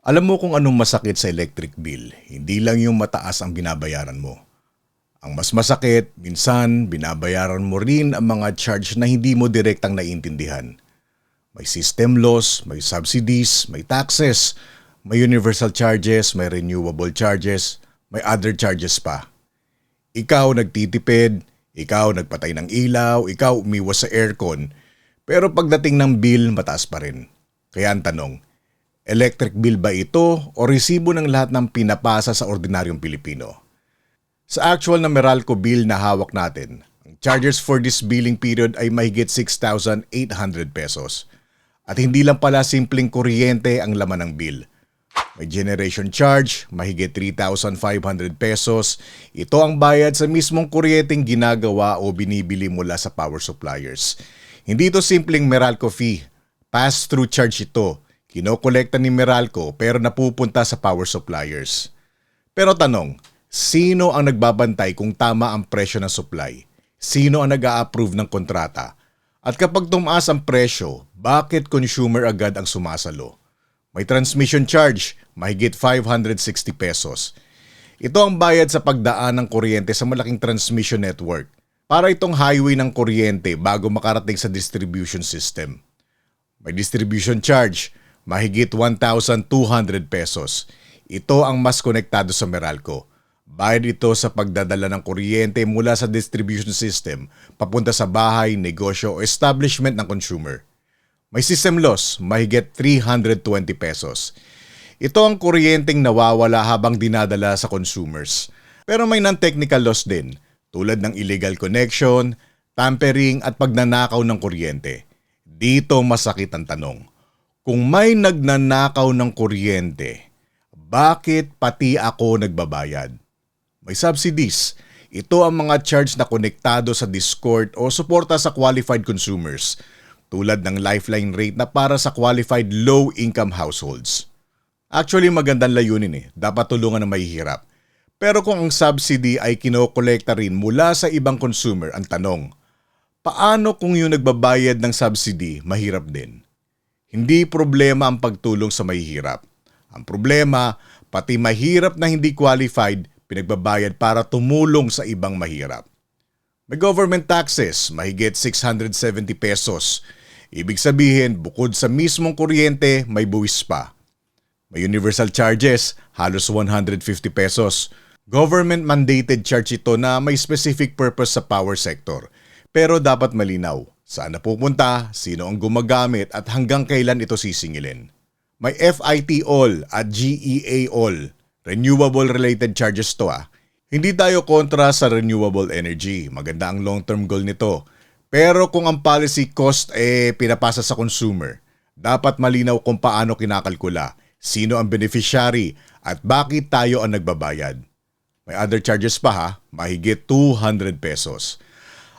Alam mo kung anong masakit sa electric bill, hindi lang yung mataas ang binabayaran mo. Ang mas masakit, minsan binabayaran mo rin ang mga charge na hindi mo direktang naiintindihan. May system loss, may subsidies, may taxes, may universal charges, may renewable charges, may other charges pa. Ikaw nagtitipid, ikaw nagpatay ng ilaw, ikaw umiwas sa aircon, pero pagdating ng bill mataas pa rin. Kaya ang tanong, electric bill ba ito o resibo ng lahat ng pinapasa sa ordinaryong Pilipino? Sa actual na Meralco bill na hawak natin, ang charges for this billing period ay mahigit 6,800 pesos. At hindi lang pala simpleng kuryente ang laman ng bill. May generation charge, mahigit 3,500 pesos. Ito ang bayad sa mismong kuryenteng ginagawa o binibili mula sa power suppliers. Hindi ito simpleng Meralco fee. Pass-through charge ito. Kinokolekta ni Meralco pero napupunta sa power suppliers. Pero tanong, sino ang nagbabantay kung tama ang presyo ng supply? Sino ang nag-a-approve ng kontrata? At kapag tumaas ang presyo, bakit consumer agad ang sumasalo? May transmission charge, mahigit 560 pesos. Ito ang bayad sa pagdaan ng kuryente sa malaking transmission network. Para itong highway ng kuryente bago makarating sa distribution system. May distribution charge, mahigit 1,200 pesos. Ito ang mas konektado sa Meralco. Bayad ito sa pagdadala ng kuryente mula sa distribution system papunta sa bahay, negosyo o establishment ng consumer. May system loss, mahigit 320 pesos. Ito ang kuryenteng nawawala habang dinadala sa consumers. Pero may non-technical loss din, tulad ng illegal connection, tampering at pagnanakaw ng kuryente. Dito masakit ang tanong. Kung may nagnanakaw ng kuryente, bakit pati ako nagbabayad? May subsidies. Ito ang mga charge na konektado sa Discord o suporta sa qualified consumers, tulad ng lifeline rate na para sa qualified low-income households. Actually magandang layunin dapat tulungan ang mahihirap. Pero kung ang subsidy ay kinokolekta rin mula sa ibang consumer, ang tanong, paano kung yung nagbabayad ng subsidy mahirap din? Hindi problema ang pagtulong sa mahihirap. Ang problema, pati mahirap na hindi qualified, pinagbabayad para tumulong sa ibang mahirap. May government taxes, mahigit 670 pesos. Ibig sabihin, bukod sa mismong kuryente, may buwis pa. May universal charges, halos 150 pesos. Government mandated charge ito na may specific purpose sa power sector. Pero dapat malinaw, saan napupunta, sino ang gumagamit at hanggang kailan ito sisingilin. May FIT all at GEA all. Renewable related charges to . Hindi tayo kontra sa renewable energy. Maganda ang long-term goal nito. Pero kung ang policy cost pinapasa sa consumer, dapat malinaw kung paano kinakalkula, sino ang beneficiary at bakit tayo ang nagbabayad. May other charges pa mahigit 200 pesos.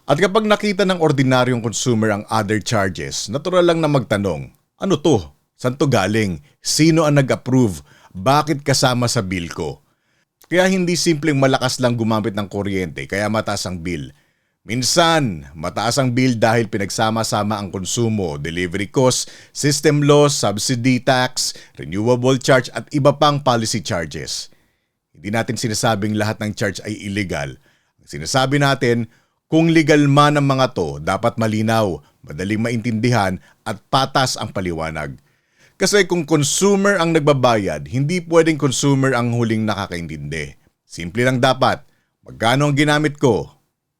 At kapag nakita ng ordinaryong consumer ang other charges, natural lang na magtanong, ano to? Saan to galing? Sino ang nag-approve? Bakit kasama sa bill ko? Kaya hindi simpleng malakas lang gumamit ng kuryente kaya mataas ang bill. Minsan, mataas ang bill dahil pinagsama-sama ang konsumo, delivery cost, system loss, subsidy tax, renewable charge at iba pang policy charges. Hindi natin sinasabing lahat ng charge ay illegal. Ang sinasabi natin, kung legal man ang mga to, dapat malinaw, madaling maintindihan at patas ang paliwanag. Kasi kung consumer ang nagbabayad, hindi pwedeng consumer ang huling nakakaintindi. Simple lang dapat, magkano ang ginamit ko,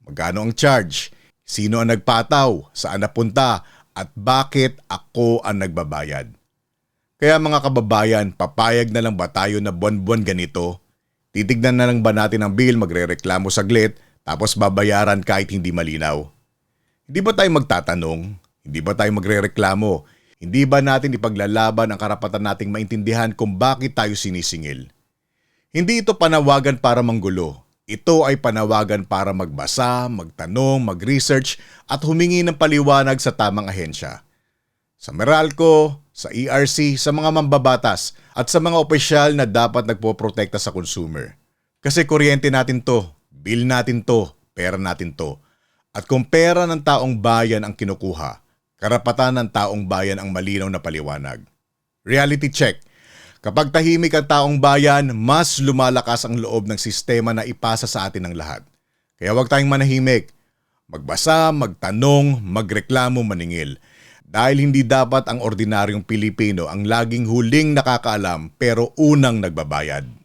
magkano ang charge, sino ang nagpataw, saan napunta, at bakit ako ang nagbabayad. Kaya mga kababayan, papayag na lang ba tayo na buwan-buwan ganito? Titignan na lang ba natin ang bill, magrereklamo saglit, tapos babayaran kahit hindi malinaw? Hindi ba tayo magtatanong? Hindi ba tayo magrereklamo? Hindi ba natin ipaglalaban ang karapatan nating maintindihan kung bakit tayo sinisingil? Hindi ito panawagan para manggulo. Ito ay panawagan para magbasa, magtanong, mag-research at humingi ng paliwanag sa tamang ahensya. Sa Meralco, sa ERC, sa mga mambabatas at sa mga opisyal na dapat nagpoprotekta sa consumer. Kasi kuryente natin to, bill natin to, pera natin to. At kung pera ng taong bayan ang kinukuha, karapatan ng taong bayan ang malinaw na paliwanag. Reality check. Kapag tahimik ang taong bayan, mas lumalakas ang loob ng sistema na ipasa sa atin ng lahat. Kaya huwag tayong manahimik. Magbasa, magtanong, magreklamo, maningil. Dahil hindi dapat ang ordinaryong Pilipino ang laging huling nakakaalam pero unang nagbabayad.